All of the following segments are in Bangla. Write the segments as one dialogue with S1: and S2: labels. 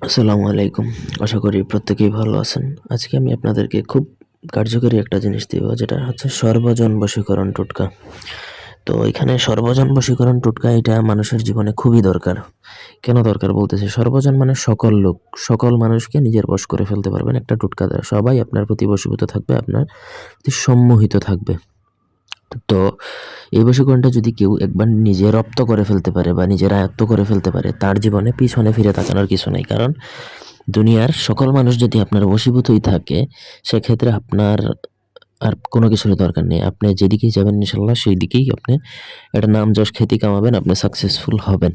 S1: আসসালামু আলাইকুম। আশা করি প্রত্যেকেই ভালো আছেন। আজকে আমি আপনাদেরকে খুব কার্যকরী একটা জিনিস দিব, যেটা হচ্ছে সর্বজন বশীকরণ টোটকা। তো এখানে সর্বজন বশীকরণ টোটকা এটা মানুষের জীবনে খুবই দরকার। কেন দরকার বলতেছি, সর্বজন মানে সকল লোক, সকল মানুষকে নিজের বশ করে ফেলতে পারবেন একটা টোটকা দ্বারা। সবাই আপনার প্রতি বশীভূত থাকবে, আপনার প্রতি সম্মোহিত থাকবে। তো এই বশীকরণটা যদি কেউ একবার নিজে রপ্ত করে ফেলতে পারে বা নিজের আয়ত্ত করে ফেলতে পারে, তার জীবনে পিছনে ফিরে তাকানোর কিছু নেই। কারণ দুনিয়ার সকল মানুষ যদি আপনার বশীভূতই থাকে, সেক্ষেত্রে আপনার আর কোনো কিছুরই দরকার নেই। আপনি যেদিকেই যাবেন ইনশাআল্লাহ সেই দিকেই আপনি একটা নাম যশ খ্যাতি কামাবেন, আপনি সাকসেসফুল হবেন।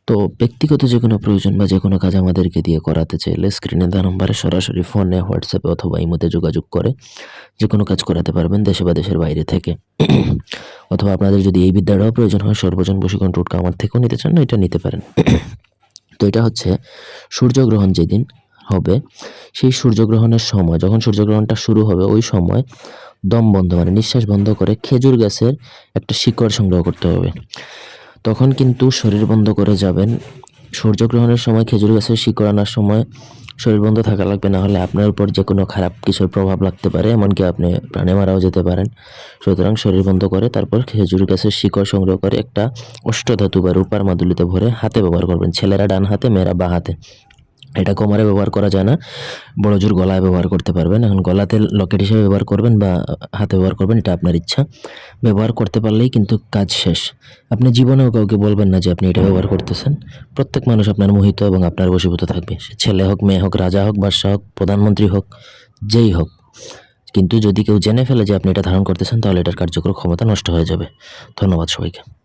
S1: তো ব্যক্তিগত যেকোনো প্রয়োজন বা যেকোনো কাজ আমাদেরকে দিয়ে করাতে চাইলে স্ক্রিনে দেওয়া নম্বরে সরাসরি ফোনে, হোয়াটসঅ্যাপে অথবা ইমোতে যোগাযোগ করে যেকোনো কাজ করাতে পারবেন, দেশে বা দেশের বাইরে থেকে। অথবা আপনাদের যদি এই বিদ্যাটাও প্রয়োজন হয়, সর্বজন বশীকরণ টোটকা আমার থেকেও নিতে চান, এটা নিতে পারেন। তো এটা হচ্ছে সূর্যগ্রহণ যেদিন হবে, সেই সূর্যগ্রহণের সময়, যখন সূর্যগ্রহণটা শুরু হবে ওই সময় দম বন্ধ মানে নিঃশ্বাস বন্ধ করে খেজুর গাছের একটা শিকড় সংগ্রহ করতে হবে। তখন কিন্তু শরীর বন্ধ করে যাবেন। সূর্যগ্রহণের সময় খেজুর গাছের শিকড় আনার সময় শরীর বন্ধ থাকা লাগবে, না হলে আপনার উপর যে কোনো খারাপ কিছুর প্রভাব লাগতে পারে, এমনকি আপনি প্রাণে মারাও যেতে পারেন। সুতরাং শরীর বন্ধ করে তারপর খেজুর গাছের শিকড় সংগ্রহ করে একটা অষ্টধাতু বা রূপার মাদুলিতে ভরে হাতে ব্যবহার করবেন। ছেলেরা ডান হাতে, মেয়েরা বাঁ হাতে। এটা কোমরে ব্যবহার করা যায় না, বড় জোর গলায় ব্যবহার করতে পারবেন। এখন গলাতে লকেট হিসেবে ব্যবহার করবেন বা হাতে ব্যবহার করবেন, এটা আপনার ইচ্ছা। ব্যবহার করতে পারলেই কিন্তু কাজ শেষ। আপনি জীবনেও কাউকে বলবেন না যে আপনি এটা ব্যবহার করতেছেন। প্রত্যেক মানুষ আপনার মোহিত এবং আপনার বশীভূত থাকবে, সে ছেলে হোক, মেয়ে হোক, রাজা হোক, বাদশাহ হোক, প্রধানমন্ত্রী হোক, যেই হোক। কিন্তু যদি কেউ জেনে ফেলে যে আপনি এটা ধারণ করতেছেন, তাহলে এটার কার্যকর ক্ষমতা নষ্ট হয়ে যাবে। ধন্যবাদ সবাইকে।